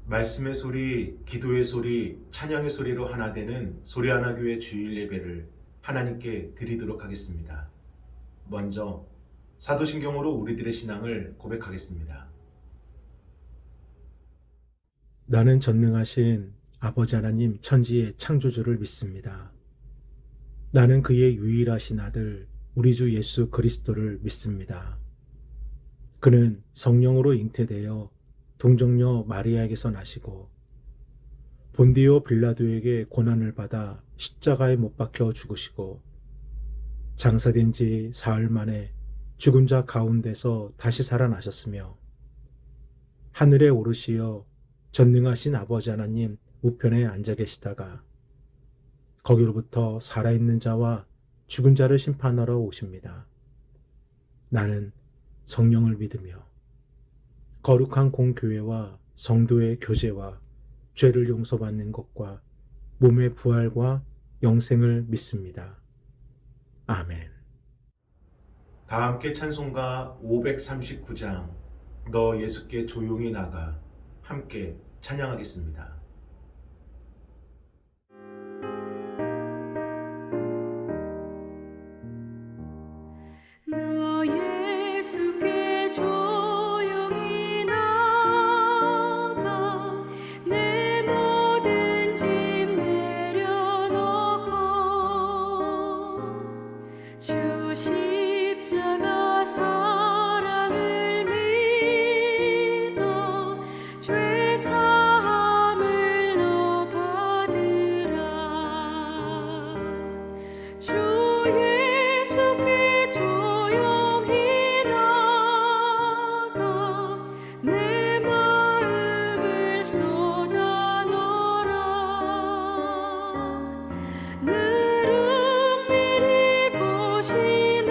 말씀의 소리, 기도의 소리, 찬양의 소리로 하나 되는 소리하나교회 주일 예배를 하나님께 드리도록 하겠습니다. 먼저 사도신경으로 우리들의 신앙을 고백하겠습니다. 나는 전능하신 아버지 하나님 천지의 창조주를 믿습니다. 나는 그의 유일하신 아들 우리 주 예수 그리스도를 믿습니다. 그는 성령으로 잉태되어 동정녀 마리아에게서 나시고 본디오 빌라도에게 고난을 받아 십자가에 못 박혀 죽으시고 장사된 지 사흘 만에 죽은 자 가운데서 다시 살아나셨으며 하늘에 오르시어 전능하신 아버지 하나님 우편에 앉아 계시다가 거기로부터 살아있는 자와 죽은 자를 심판하러 오십니다. 나는 성령을 믿으며 거룩한 공교회와 성도의 교제와 죄를 용서받는 것과 몸의 부활과 영생을 믿습니다. 아멘. 다 함께 찬송가 539장 너 예수께 조용히 나가 함께 찬양하겠습니다. 너 예수께 조용히 나가 내 모든 짐 내려놓고 주 십자가 사랑을 믿어 죄 사함을 너 받으라. 주 예수께 조용히 나가 내 마음을 쏟아 놓으라. 늘 은밀히 보시는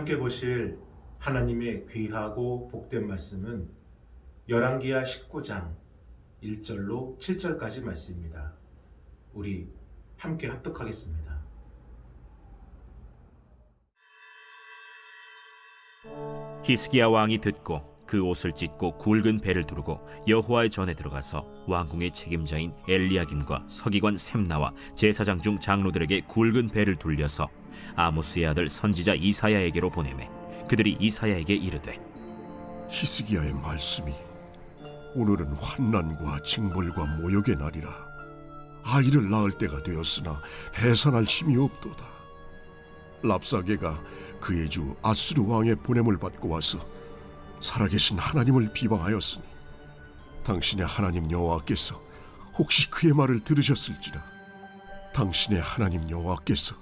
함께 보실 하나님의 귀하고 복된 말씀은 열왕기하 19장 1절로 7절까지 말씀입니다. 우리 함께 합독하겠습니다. 히스기야 왕이 듣고 그 옷을 찢고 굵은 배를 두르고 여호와의 전에 들어가서 왕궁의 책임자인 엘리야김과 서기관 셈나와 제사장 중 장로들에게 굵은 배를 둘려서 아모스의 아들 선지자 이사야에게로 보내매 그들이 이사야에게 이르되 히스기야의 말씀이 오늘은 환난과 징벌과 모욕의 날이라. 아이를 낳을 때가 되었으나 해산할 힘이 없도다. 랍사게가 그의 주 아수르 왕의 보냄을 받고 와서 살아계신 하나님을 비방하였으니 당신의 하나님 여호와께서 혹시 그의 말을 들으셨을지라. 당신의 하나님 여호와께서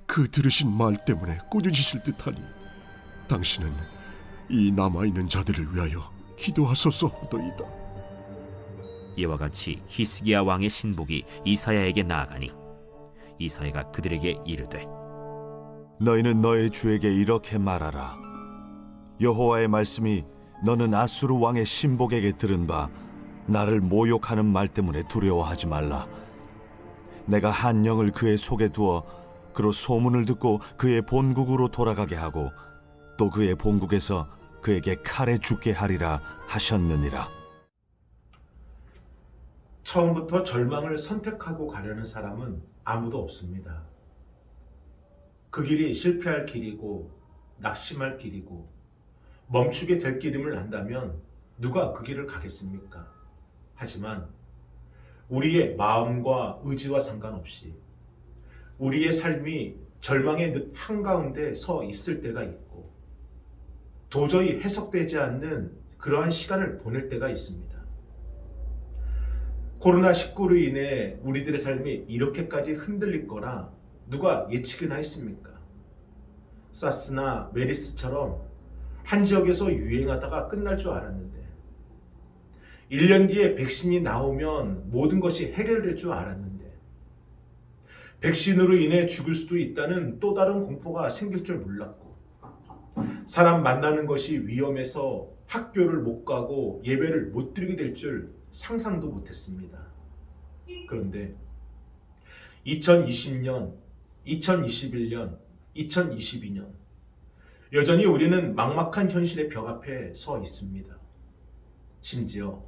그 들으신 말 때문에 꾸짖으실 듯하니 당신은 이 남아있는 자들을 위하여 기도하소서 하더이다. 이와 같이 히스기야 왕의 신복이 이사야에게 나아가니 이사야가 그들에게 이르되 너희는 너희 주에게 이렇게 말하라. 여호와의 말씀이 너는 아수르 왕의 신복에게 들은 바 나를 모욕하는 말 때문에 두려워하지 말라. 내가 한 영을 그의 속에 두어 그로 소문을 듣고 그의 본국으로 돌아가게 하고 또 그의 본국에서 그에게 칼에 죽게 하리라 하셨느니라. 처음부터 절망을 선택하고 가려는 사람은 아무도 없습니다. 그 길이 실패할 길이고 낙심할 길이고 멈추게 될 길임을 안다면 누가 그 길을 가겠습니까? 하지만 우리의 마음과 의지와 상관없이 우리의 삶이 절망의 늪 한가운데 서 있을 때가 있고 도저히 해석되지 않는 그러한 시간을 보낼 때가 있습니다. 코로나19로 인해 우리들의 삶이 이렇게까지 흔들릴 거라 누가 예측이나 했습니까? 사스나 메리스처럼 한 지역에서 유행하다가 끝날 줄 알았는데 1년 뒤에 백신이 나오면 모든 것이 해결될 줄 알았는데 백신으로 인해 죽을 수도 있다는 또 다른 공포가 생길 줄 몰랐고 사람 만나는 것이 위험해서 학교를 못 가고 예배를 못 드리게 될 줄 상상도 못했습니다. 그런데 2020년, 2021년, 2022년 여전히 우리는 막막한 현실의 벽 앞에 서 있습니다. 심지어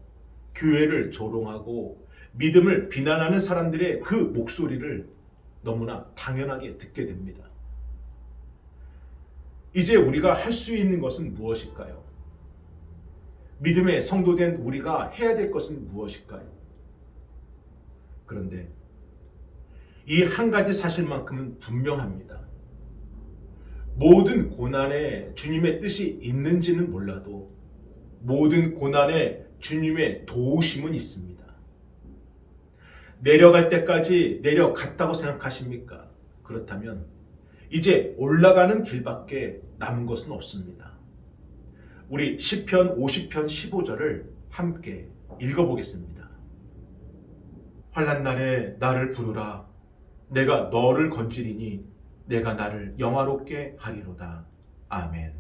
교회를 조롱하고 믿음을 비난하는 사람들의 그 목소리를 너무나 당연하게 듣게 됩니다. 이제 우리가 할 수 있는 것은 무엇일까요? 믿음의 성도된 우리가 해야 될 것은 무엇일까요? 그런데 이 한 가지 사실만큼은 분명합니다. 모든 고난에 주님의 뜻이 있는지는 몰라도 모든 고난에 주님의 도우심은 있습니다. 내려갈 때까지 내려갔다고 생각하십니까? 그렇다면 이제 올라가는 길밖에 남은 것은 없습니다. 우리 시편 50편 15절을 함께 읽어보겠습니다. 환난 날에 나를 부르라. 내가 너를 건지리니 내가 나를 영화롭게 하리로다. 아멘.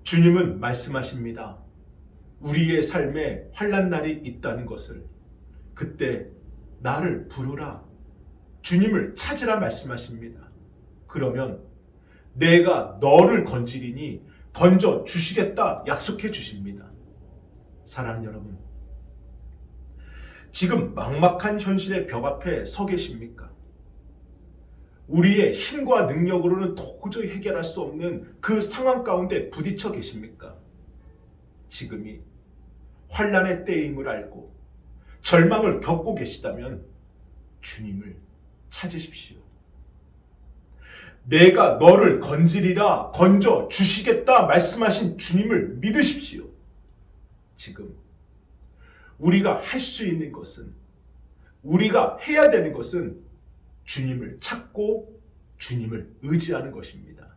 주님은 말씀하십니다. 우리의 삶에 환난 날이 있다는 것을 그때 나를 부르라. 주님을 찾으라 말씀하십니다. 그러면 내가 너를 건지리니 건져 주시겠다 약속해 주십니다. 사랑하는 여러분, 지금 막막한 현실의 벽 앞에 서 계십니까? 우리의 힘과 능력으로는 도저히 해결할 수 없는 그 상황 가운데 부딪혀 계십니까? 지금이 환난의 때임을 알고 절망을 겪고 계시다면 주님을 찾으십시오. 내가 너를 건지리라 건져 주시겠다 말씀하신 주님을 믿으십시오. 지금 우리가 할 수 있는 것은, 우리가 해야 되는 것은 주님을 찾고 주님을 의지하는 것입니다.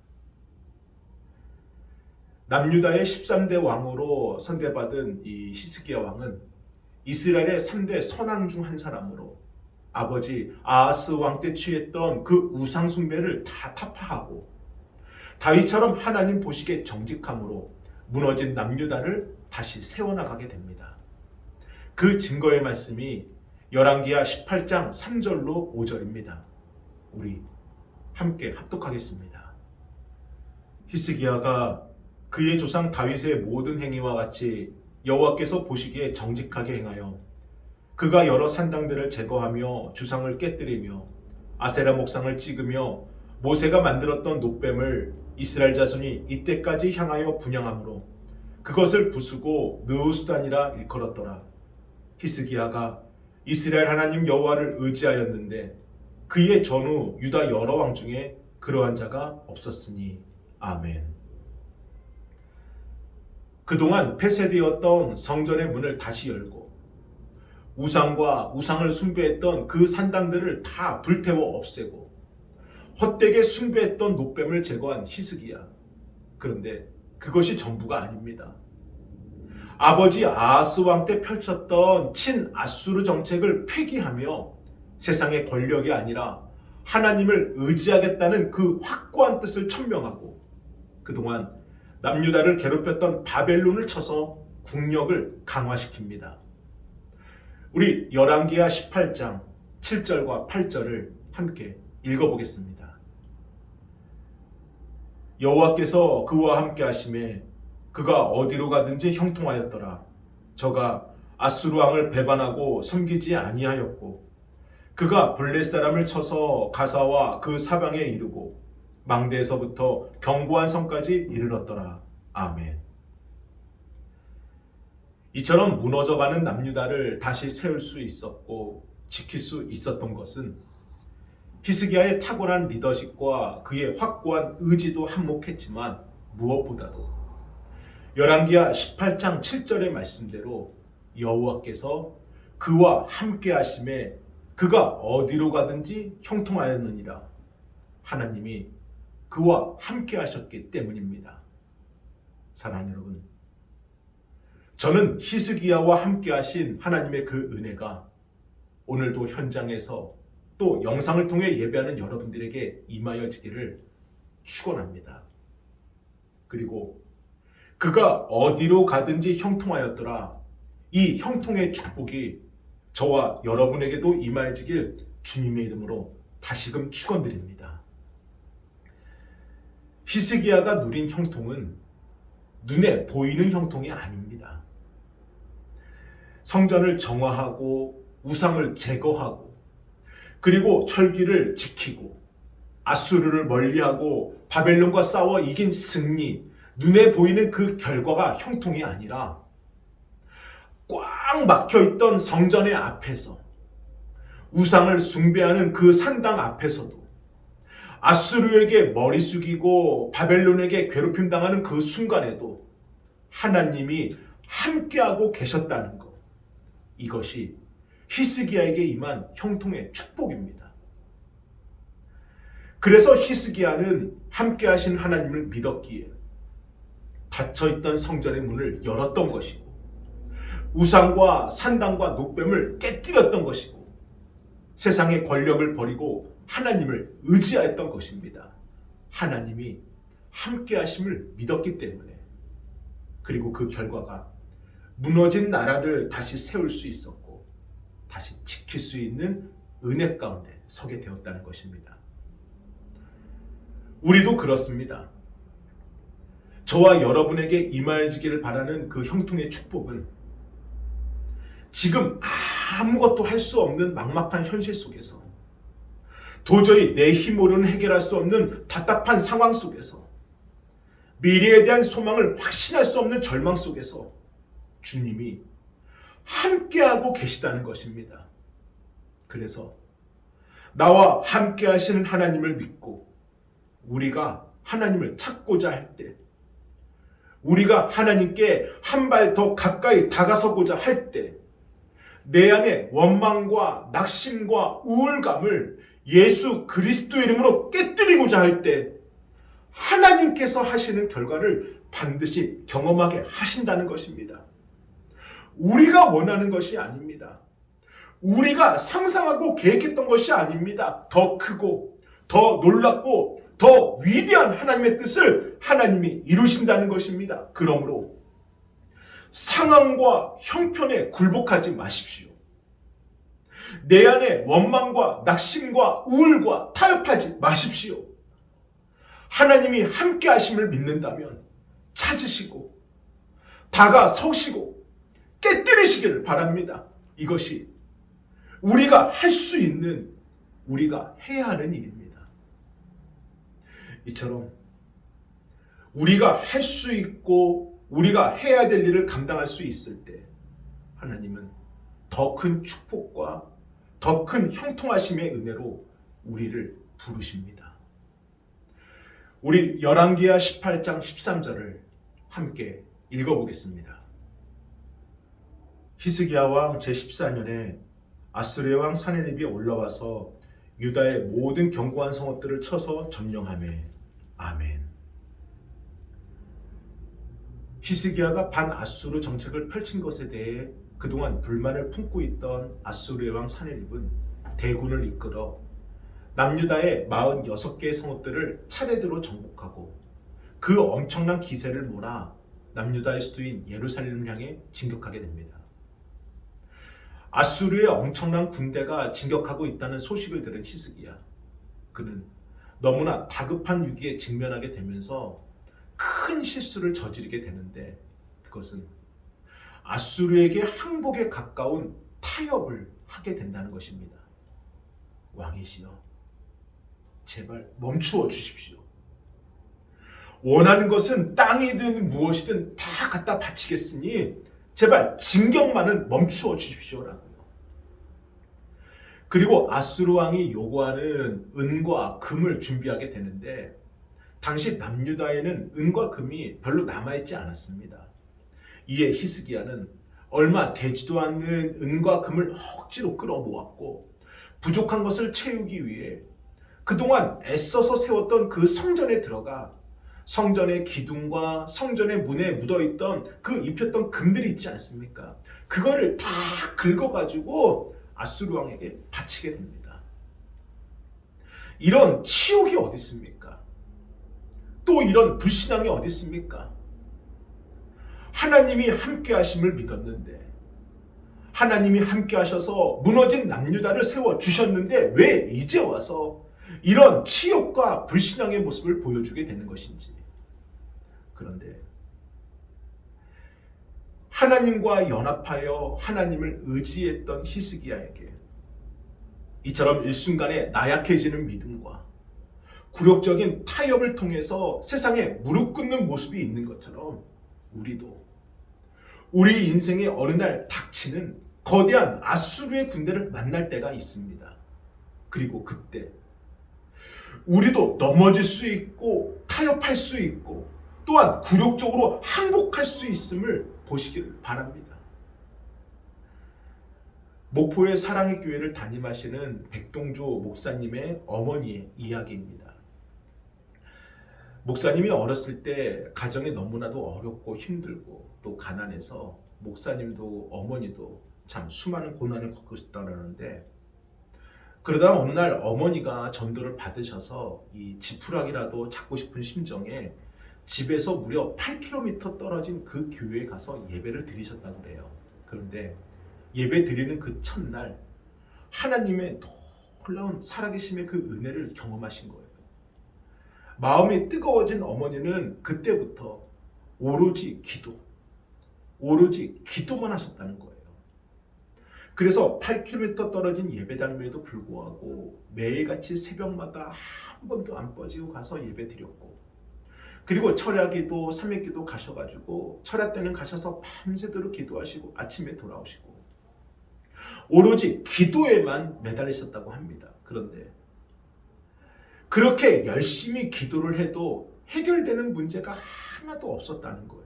남유다의 13대 왕으로 선대받은 이 히스기야 왕은 이스라엘의 3대 선왕 중 한 사람으로 아버지 아하스 왕 때 취했던 그 우상 숭배를 다 타파하고 다윗처럼 하나님 보시기에 정직함으로 무너진 남유다를 다시 세워나가게 됩니다. 그 증거의 말씀이 열왕기하 18장 3절로 5절입니다. 우리 함께 합독하겠습니다. 히스기야가 그의 조상 다윗의 모든 행위와 같이 여호와께서 보시기에 정직하게 행하여 그가 여러 산당들을 제거하며 주상을 깨뜨리며 아세라 목상을 찍으며 모세가 만들었던 놋뱀을 이스라엘 자손이 이때까지 향하여 분향함으로 그것을 부수고 느우수단이라 일컬었더라. 히스기야가 이스라엘 하나님 여호와를 의지하였는데 그의 전후 유다 여러 왕 중에 그러한 자가 없었으니. 아멘. 그동안 폐쇄되었던 성전의 문을 다시 열고 우상과 우상을 숭배했던 그 산당들을 다 불태워 없애고 헛되게 숭배했던 놋뱀을 제거한 히스기야. 그런데 그것이 전부가 아닙니다. 아버지 아하스 왕 때 펼쳤던 친아수르 정책을 폐기하며 세상의 권력이 아니라 하나님을 의지하겠다는 그 확고한 뜻을 천명하고 그동안 남유다를 괴롭혔던 바벨론을 쳐서 국력을 강화시킵니다. 우리 열왕기하 18장 7절과 8절을 함께 읽어보겠습니다. 여호와께서 그와 함께 하심에 그가 어디로 가든지 형통하였더라. 저가 아수르 왕을 배반하고 섬기지 아니하였고 그가 블레 사람을 쳐서 가사와 그 사방에 이르고 망대에서부터 견고한 성까지 이르렀더라. 아멘. 이처럼 무너져가는 남유다를 다시 세울 수 있었고 지킬 수 있었던 것은 히스기야의 탁월한 리더십과 그의 확고한 의지도 한몫했지만 무엇보다도 열왕기하 18장 7절의 말씀대로 여호와께서 그와 함께 하심에 그가 어디로 가든지 형통하였느니라. 하나님이 그와 함께 하셨기 때문입니다. 사랑하는 여러분, 저는 히스기야와 함께 하신 하나님의 그 은혜가 오늘도 현장에서 또 영상을 통해 예배하는 여러분들에게 임하여지기를 축원합니다. 그리고 그가 어디로 가든지 형통하였더라. 이 형통의 축복이 저와 여러분에게도 임하여지길 주님의 이름으로 다시금 축원드립니다. 히스기야가 누린 형통은 눈에 보이는 형통이 아닙니다. 성전을 정화하고 우상을 제거하고 그리고 철기를 지키고 아수르를 멀리하고 바벨론과 싸워 이긴 승리, 눈에 보이는 그 결과가 형통이 아니라 꽉 막혀있던 성전의 앞에서 우상을 숭배하는 그 산당 앞에서도 아수르에게 머리 숙이고 바벨론에게 괴롭힘 당하는 그 순간에도 하나님이 함께하고 계셨다는 것, 이것이 히스기야에게 임한 형통의 축복입니다. 그래서 히스기야는 함께 하신 하나님을 믿었기에 닫혀있던 성전의 문을 열었던 것이고 우상과 산당과 놋뱀을 깨뜨렸던 것이고 세상의 권력을 버리고 하나님을 의지하였던 것입니다. 하나님이 함께 하심을 믿었기 때문에, 그리고 그 결과가 무너진 나라를 다시 세울 수 있었고 다시 지킬 수 있는 은혜 가운데 서게 되었다는 것입니다. 우리도 그렇습니다. 저와 여러분에게 임하여지기를 바라는 그 형통의 축복은 지금 아무것도 할 수 없는 막막한 현실 속에서, 도저히 내 힘으로는 해결할 수 없는 답답한 상황 속에서, 미래에 대한 소망을 확신할 수 없는 절망 속에서 주님이 함께하고 계시다는 것입니다. 그래서 나와 함께 하시는 하나님을 믿고 우리가 하나님을 찾고자 할 때, 우리가 하나님께 한 발 더 가까이 다가서고자 할 때, 내 안에 원망과 낙심과 우울감을 예수 그리스도 이름으로 깨뜨리고자 할 때 하나님께서 하시는 결과를 반드시 경험하게 하신다는 것입니다. 우리가 원하는 것이 아닙니다. 우리가 상상하고 계획했던 것이 아닙니다. 더 크고 더 놀랍고 더 위대한 하나님의 뜻을 하나님이 이루신다는 것입니다. 그러므로 상황과 형편에 굴복하지 마십시오. 내 안에 원망과 낙심과 우울과 타협하지 마십시오. 하나님이 함께 하심을 믿는다면 찾으시고 다가서시고 깨뜨리시기를 바랍니다. 이것이 우리가 할 수 있는, 우리가 해야 하는 일입니다. 이처럼 우리가 할 수 있고 우리가 해야 될 일을 감당할 수 있을 때 하나님은 더 큰 축복과 더 큰 형통하심의 은혜로 우리를 부르십니다. 우리 열왕기하 18장 13절을 함께 읽어보겠습니다. 히스기야 왕 제14년에 아수르의 왕 사네립이 올라와서 유다의 모든 견고한 성읍들을 쳐서 점령하매. 아멘. 히스기야가 반아수르 정책을 펼친 것에 대해 그동안 불만을 품고 있던 아수르의 왕 사네립은 대군을 이끌어 남유다의 46개의 성읍들을 차례대로 정복하고 그 엄청난 기세를 몰아 남유다의 수도인 예루살렘을 향해 진격하게 됩니다. 아수르의 엄청난 군대가 진격하고 있다는 소식을 들은 히스기야, 그는 너무나 다급한 위기에 직면하게 되면서 큰 실수를 저지르게 되는데, 그것은 아수르에게 항복에 가까운 타협을 하게 된다는 것입니다. 왕이시여, 제발 멈추어 주십시오. 원하는 것은 땅이든 무엇이든 다 갖다 바치겠으니 제발 진격만은 멈추어 주십시오라고요. 그리고 아수르 왕이 요구하는 은과 금을 준비하게 되는데, 당시 남유다에는 은과 금이 별로 남아있지 않았습니다. 이에 히스기야는 얼마 되지도 않는 은과 금을 억지로 끌어모았고 부족한 것을 채우기 위해 그동안 애써서 세웠던 그 성전에 들어가 성전의 기둥과 성전의 문에 묻어있던 그 입혔던 금들이 있지 않습니까? 그거를 다 긁어가지고 아수르 왕에게 바치게 됩니다. 이런 치욕이 어디 있습니까? 또 이런 불신앙이 어디 있습니까? 하나님이 함께 하심을 믿었는데, 하나님이 함께 하셔서 무너진 남유다를 세워주셨는데 왜 이제 와서 이런 치욕과 불신앙의 모습을 보여주게 되는 것인지. 그런데 하나님과 연합하여 하나님을 의지했던 히스기야에게 이처럼 일순간에 나약해지는 믿음과 굴욕적인 타협을 통해서 세상에 무릎 꿇는 모습이 있는 것처럼 우리도 우리 인생의 어느 날 닥치는 거대한 아수르의 군대를 만날 때가 있습니다. 그리고 그때 우리도 넘어질 수 있고 타협할 수 있고 또한 굴욕적으로 항복할 수 있음을 보시기를 바랍니다. 목포의 사랑의 교회를 담임하시는 백동조 목사님의 어머니의 이야기입니다. 목사님이 어렸을 때 가정이 너무나도 어렵고 힘들고 또 가난해서 목사님도 어머니도 참 수많은 고난을 겪으셨다는데, 그러다 어느 날 어머니가 전도를 받으셔서 이 지푸라기라도 잡고 싶은 심정에 집에서 무려 8km 떨어진 그 교회에 가서 예배를 드리셨다고 그래요. 그런데 예배 드리는 그 첫날 하나님의 놀라운 살아계심의 그 은혜를 경험하신 거예요. 마음이 뜨거워진 어머니는 그때부터 오로지 기도만 하셨다는 거예요. 그래서 8km 떨어진 예배당임에도 불구하고 매일같이 새벽마다 한 번도 안 빠지고 가서 예배 드렸고, 그리고 철야기도 삼일기도 가셔가지고 철야 때는 가셔서 밤새도록 기도하시고 아침에 돌아오시고 오로지 기도에만 매달리셨다고 합니다. 그런데 그렇게 열심히 기도를 해도 해결되는 문제가 하나도 없었다는 거예요.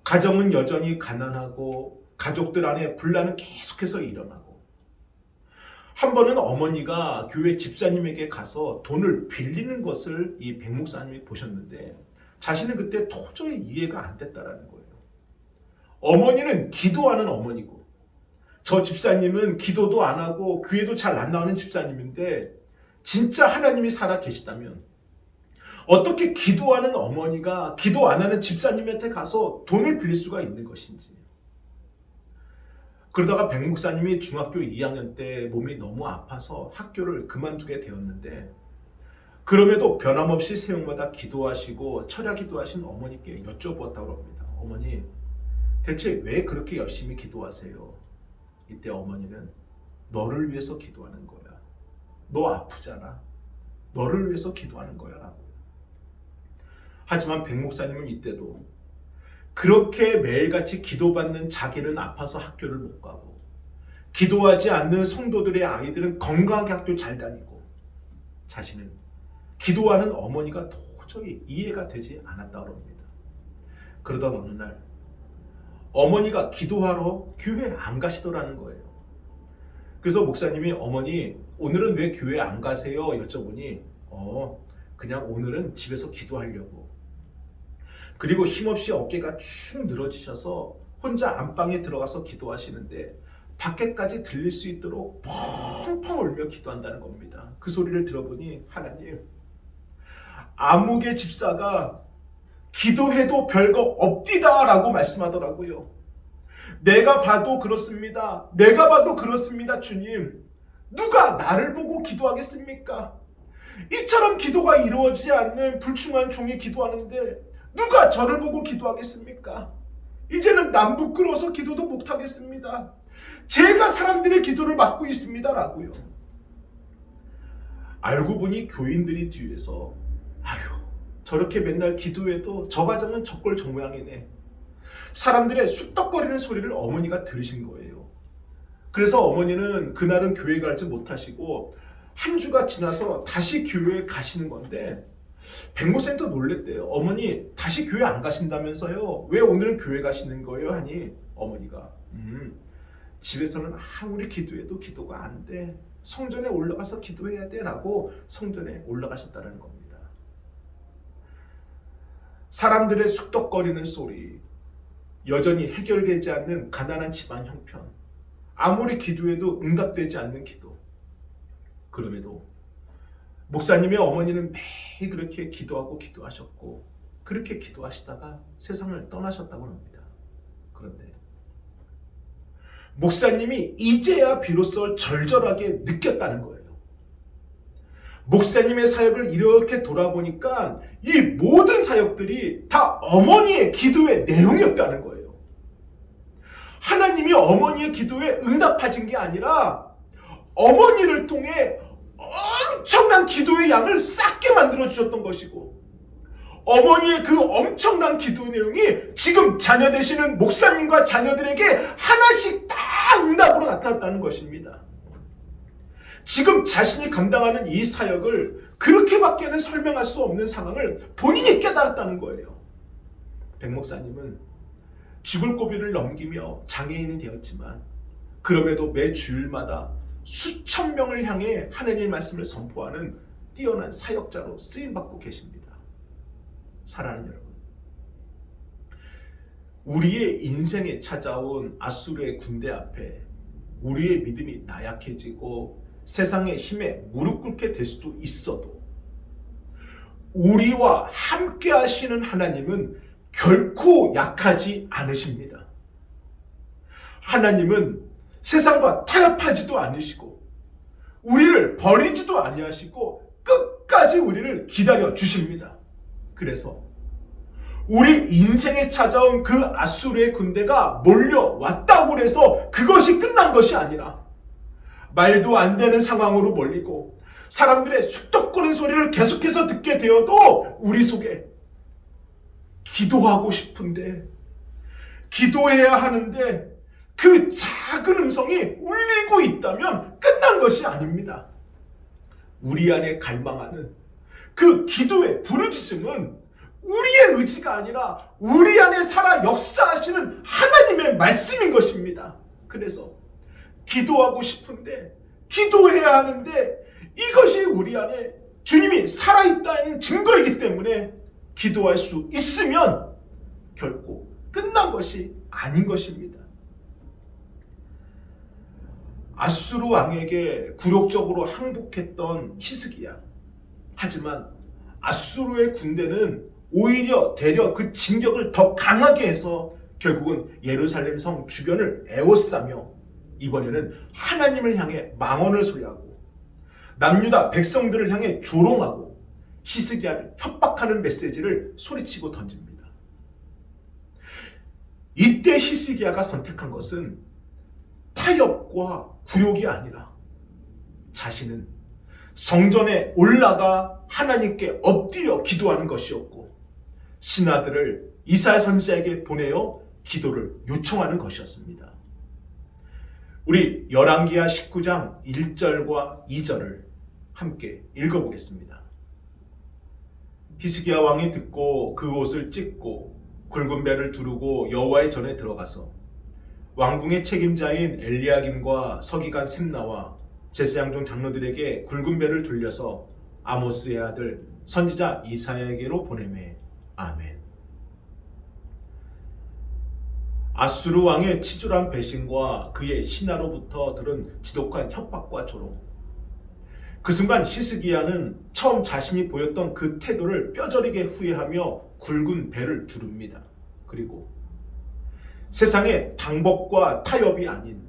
가정은 여전히 가난하고 가족들 안에 분란은 계속해서 일어나고, 한 번은 어머니가 교회 집사님에게 가서 돈을 빌리는 것을 이 백 목사님이 보셨는데 자신은 그때 도저히 이해가 안 됐다라는 거예요. 어머니는 기도하는 어머니고 저 집사님은 기도도 안 하고 교회도 잘 안 나오는 집사님인데 진짜 하나님이 살아 계시다면 어떻게 기도하는 어머니가 기도 안 하는 집사님한테 가서 돈을 빌릴 수가 있는 것인지. 그러다가 백 목사님이 중학교 2학년 때 몸이 너무 아파서 학교를 그만두게 되었는데, 그럼에도 변함없이 새벽마다 기도하시고 철야 기도하신 어머니께 여쭤보았다고 합니다. 어머니, 대체 왜 그렇게 열심히 기도하세요? 이때 어머니는 너를 위해서 기도하는 거야. 너 아프잖아. 너를 위해서 기도하는 거야 라고. 하지만 백 목사님은 이때도 그렇게 매일같이 기도받는 자기는 아파서 학교를 못 가고, 기도하지 않는 성도들의 아이들은 건강하게 학교 잘 다니고, 자신은 기도하는 어머니가 도저히 이해가 되지 않았다고 합니다. 그러던 어느 날 어머니가 기도하러 교회 안 가시더라는 거예요. 그래서 목사님이 어머니 오늘은 왜 교회 안 가세요? 여쭤보니 그냥 오늘은 집에서 기도하려고. 그리고 힘없이 어깨가 축 늘어지셔서 혼자 안방에 들어가서 기도하시는데 밖에까지 들릴 수 있도록 펑펑 울며 기도한다는 겁니다. 그 소리를 들어보니 하나님, 아무개 집사가 기도해도 별거 없디다 라고 말씀하더라고요. 내가 봐도 그렇습니다. 내가 봐도 그렇습니다. 주님, 누가 나를 보고 기도하겠습니까? 이처럼 기도가 이루어지지 않는 불충한 종이 기도하는데 누가 저를 보고 기도하겠습니까? 이제는 남 부끄러워서 기도도 못하겠습니다. 제가 사람들의 기도를 막고 있습니다 라고요. 알고 보니 교인들이 뒤에서 아휴, 저렇게 맨날 기도해도 저 가정은 적골 저 모양이네, 사람들의 쑥덕거리는 소리를 어머니가 들으신 거예요. 그래서 어머니는 그날은 교회 가지 못하시고 한 주가 지나서 다시 교회에 가시는 건데, 백 목사님도 놀랬대요. 어머니 다시 교회 안 가신다면서요? 왜 오늘은 교회 가시는 거예요? 하니 어머니가 집에서는 아무리 기도해도 기도가 안 돼. 성전에 올라가서 기도해야 돼 라고 성전에 올라가셨다는 겁니다. 사람들의 쑥덕거리는 소리, 여전히 해결되지 않는 가난한 집안 형편, 아무리 기도해도 응답되지 않는 기도. 그럼에도 목사님의 어머니는 매일 그렇게 기도하고 기도하셨고, 그렇게 기도하시다가 세상을 떠나셨다고 합니다. 그런데 목사님이 이제야 비로소 절절하게 느꼈다는 거예요. 목사님의 사역을 이렇게 돌아보니까 이 모든 사역들이 다 어머니의 기도의 내용이었다는 거예요. 하나님이 어머니의 기도에 응답하신 게 아니라 어머니를 통해 엄청난 기도의 양을 쌓게 만들어 주셨던 것이고, 어머니의 그 엄청난 기도 내용이 지금 자녀 되시는 목사님과 자녀들에게 하나씩 다 응답으로 나타났다는 것입니다. 지금 자신이 감당하는 이 사역을 그렇게밖에는 설명할 수 없는 상황을 본인이 깨달았다는 거예요. 백 목사님은 죽을 고비를 넘기며 장애인이 되었지만, 그럼에도 매 주일마다 수천 명을 향해 하나님의 말씀을 선포하는 뛰어난 사역자로 쓰임받고 계십니다. 사랑하는 여러분, 우리의 인생에 찾아온 아수르의 군대 앞에 우리의 믿음이 나약해지고 세상의 힘에 무릎 꿇게 될 수도 있어도, 우리와 함께 하시는 하나님은 결코 약하지 않으십니다. 하나님은 세상과 타협하지도 않으시고 우리를 버리지도 아니하시고 끝까지 우리를 기다려 주십니다. 그래서 우리 인생에 찾아온 그 아수르의 군대가 몰려왔다고 해서 그것이 끝난 것이 아니라, 말도 안 되는 상황으로 몰리고 사람들의 쑥덕거리는 소리를 계속해서 듣게 되어도 우리 속에 기도하고 싶은데, 기도해야 하는데 그 작은 음성이 울리고 있다면 끝난 것이 아닙니다. 우리 안에 갈망하는 그 기도의 부르짖음은 우리의 의지가 아니라 우리 안에 살아 역사하시는 하나님의 말씀인 것입니다. 그래서 기도하고 싶은데, 기도해야 하는데, 이것이 우리 안에 주님이 살아있다는 증거이기 때문에 기도할 수 있으면 결코 끝난 것이 아닌 것입니다. 아수르 왕에게 굴욕적으로 항복했던 히스기야. 하지만 아수르의 군대는 오히려 되려 그 진격을 더 강하게 해서 결국은 예루살렘 성 주변을 에워싸며 이번에는 하나님을 향해 망언을 소리하고 남유다 백성들을 향해 조롱하고 히스기야를 협박하는 메시지를 소리치고 던집니다. 이때 히스기야가 선택한 것은 타협과 굴욕이 아니라 자신은 성전에 올라가 하나님께 엎드려 기도하는 것이었고 신하들을 이사야 선지자에게 보내어 기도를 요청하는 것이었습니다. 우리 열왕기하 19장 1절과 2절을 함께 읽어보겠습니다. 히스기야 왕이 듣고 그 옷을 찢고 굵은 배를 두르고 여호와의 전에 들어가서 왕궁의 책임자인 엘리야김과 서기관 셈나와 제사장 장로들에게 굵은 배를 둘려서 아모스의 아들 선지자 이사야에게로 보내매. 아멘. 아수르 왕의 치졸한 배신과 그의 신하로부터 들은 지독한 협박과 조롱. 그 순간 히스기야는 처음 자신이 보였던 그 태도를 뼈저리게 후회하며 굵은 배를 두릅니다. 그리고 세상의 방법과 타협이 아닌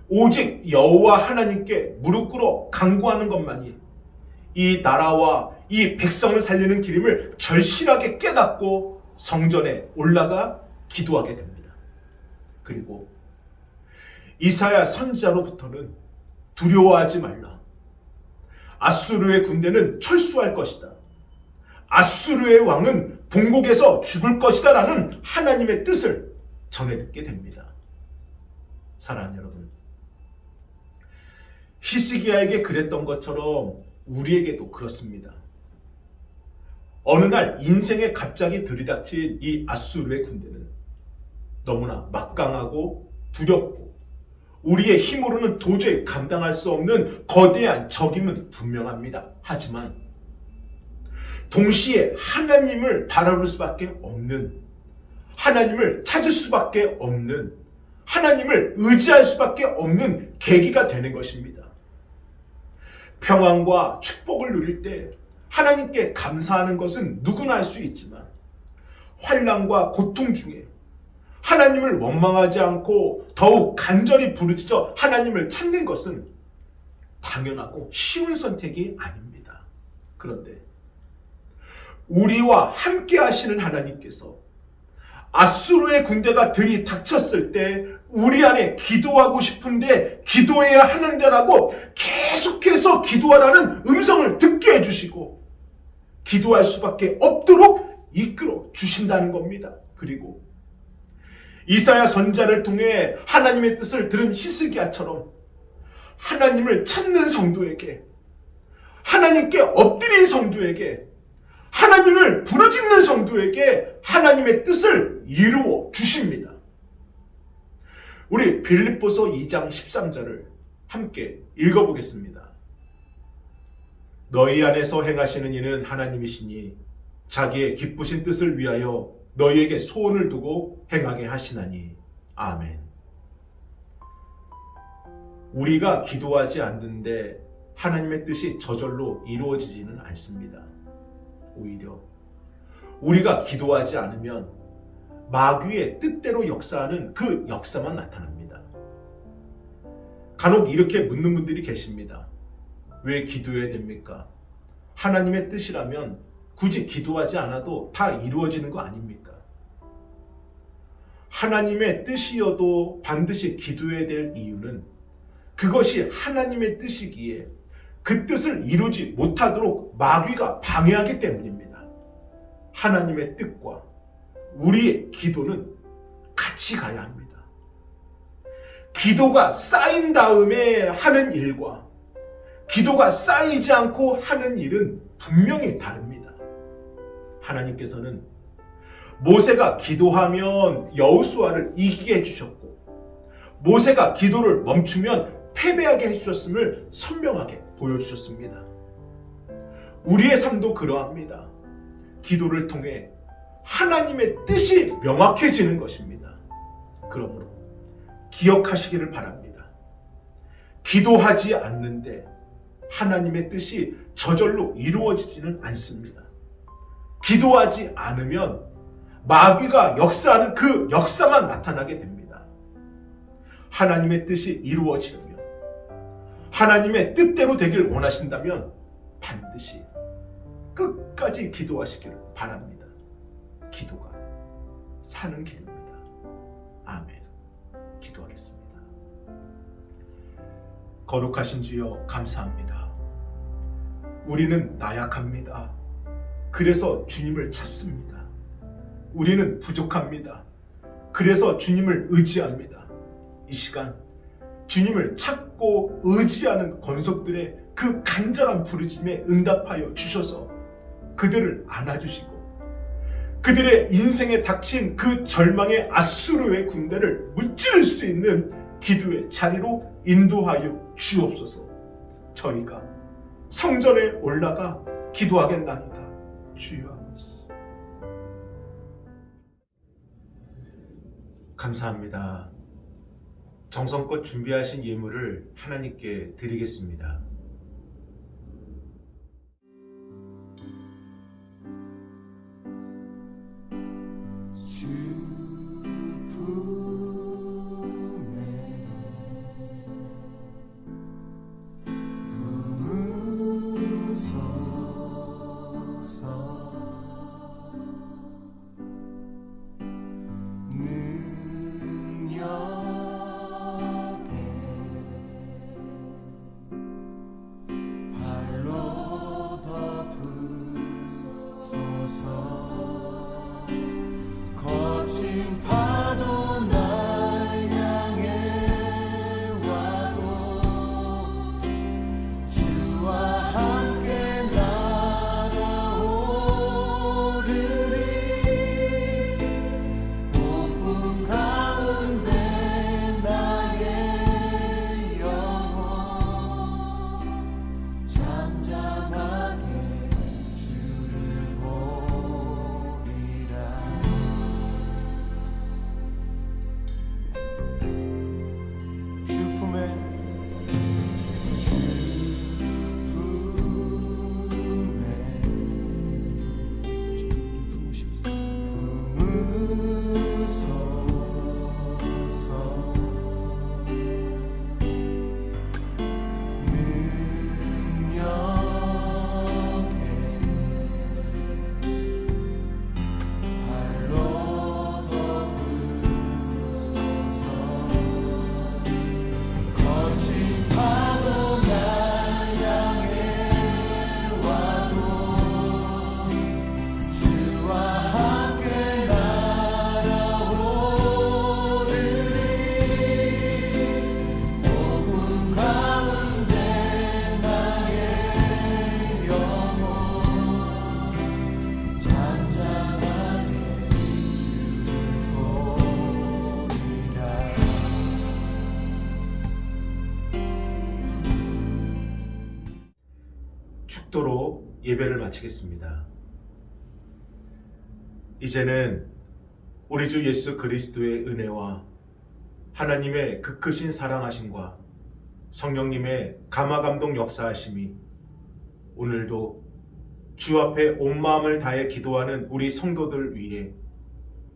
오직 여호와 하나님께 무릎 꿇어 간구하는 것만이 이 나라와 이 백성을 살리는 길임을 절실하게 깨닫고 성전에 올라가 기도하게 됩니다. 그리고 이사야 선지자로부터는 두려워하지 말라. 아수르의 군대는 철수할 것이다. 아수르의 왕은 본국에서 죽을 것이다 라는 하나님의 뜻을 전해 듣게 됩니다. 사랑하는 여러분, 히스기야에게 그랬던 것처럼 우리에게도 그렇습니다. 어느 날 인생에 갑자기 들이닥친 이 아수르의 군대는 너무나 막강하고 두렵고 우리의 힘으로는 도저히 감당할 수 없는 거대한 적임은 분명합니다. 하지만 동시에 하나님을 바라볼 수밖에 없는, 하나님을 찾을 수밖에 없는, 하나님을 의지할 수밖에 없는 계기가 되는 것입니다. 평안과 축복을 누릴 때 하나님께 감사하는 것은 누구나 할 수 있지만 환난과 고통 중에 하나님을 원망하지 않고 더욱 간절히 부르짖어 하나님을 찾는 것은 당연하고 쉬운 선택이 아닙니다. 그런데 우리와 함께 하시는 하나님께서 아수르의 군대가 들이닥쳤을 때 우리 안에 기도하고 싶은데 기도해야 하는데라고 계속해서 기도하라는 음성을 듣게 해주시고 기도할 수밖에 없도록 이끌어 주신다는 겁니다. 그리고 이사야 선지자를 통해 하나님의 뜻을 들은 히스기야처럼 하나님을 찾는 성도에게, 하나님께 엎드린 성도에게, 하나님을 부르짖는 성도에게 하나님의 뜻을 이루어 주십니다. 우리 빌립보서 2장 13절을 함께 읽어보겠습니다. 너희 안에서 행하시는 이는 하나님이시니 자기의 기쁘신 뜻을 위하여 너희에게 소원을 두고 행하게 하시나니. 아멘. 우리가 기도하지 않는데 하나님의 뜻이 저절로 이루어지지는 않습니다. 오히려 우리가 기도하지 않으면 마귀의 뜻대로 역사하는 그 역사만 나타납니다. 간혹 이렇게 묻는 분들이 계십니다. 왜 기도해야 됩니까? 하나님의 뜻이라면 굳이 기도하지 않아도 다 이루어지는 거 아닙니까? 하나님의 뜻이어도 반드시 기도해야 될 이유는 그것이 하나님의 뜻이기에 그 뜻을 이루지 못하도록 마귀가 방해하기 때문입니다. 하나님의 뜻과 우리의 기도는 같이 가야 합니다. 기도가 쌓인 다음에 하는 일과 기도가 쌓이지 않고 하는 일은 분명히 다릅니다. 하나님께서는 모세가 기도하면 여호수아를 이기게 해주셨고 모세가 기도를 멈추면 패배하게 해주셨음을 선명하게 보여주셨습니다. 우리의 삶도 그러합니다. 기도를 통해 하나님의 뜻이 명확해지는 것입니다. 그러므로 기억하시기를 바랍니다. 기도하지 않는데 하나님의 뜻이 저절로 이루어지지는 않습니다. 기도하지 않으면 마귀가 역사하는 그 역사만 나타나게 됩니다. 하나님의 뜻이 이루어지려면, 하나님의 뜻대로 되길 원하신다면 반드시 끝까지 기도하시기를 바랍니다. 기도가 사는 길입니다. 아멘. 기도하겠습니다. 거룩하신 주여 감사합니다. 우리는 나약합니다. 그래서 주님을 찾습니다. 우리는 부족합니다. 그래서 주님을 의지합니다. 이 시간 주님을 찾고 의지하는 권속들의 그 간절한 부르짖음에 응답하여 주셔서 그들을 안아주시고 그들의 인생에 닥친 그 절망의 아수르의 군대를 무찌를 수 있는 기도의 자리로 인도하여 주옵소서. 저희가 성전에 올라가 기도하겠나이다. 주여. 감사합니다. 정성껏 준비하신 예물을 하나님께 드리겠습니다. 축도로 예배를 마치겠습니다. 이제는 우리 주 예수 그리스도의 은혜와 하나님의 그 크신 사랑하심과 성령님의 감화감동 역사하심이 오늘도 주 앞에 온 마음을 다해 기도하는 우리 성도들 위해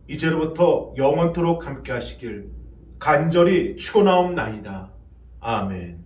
이제로부터 영원토록 함께 하시길 간절히 축원하옵나이다. 아멘.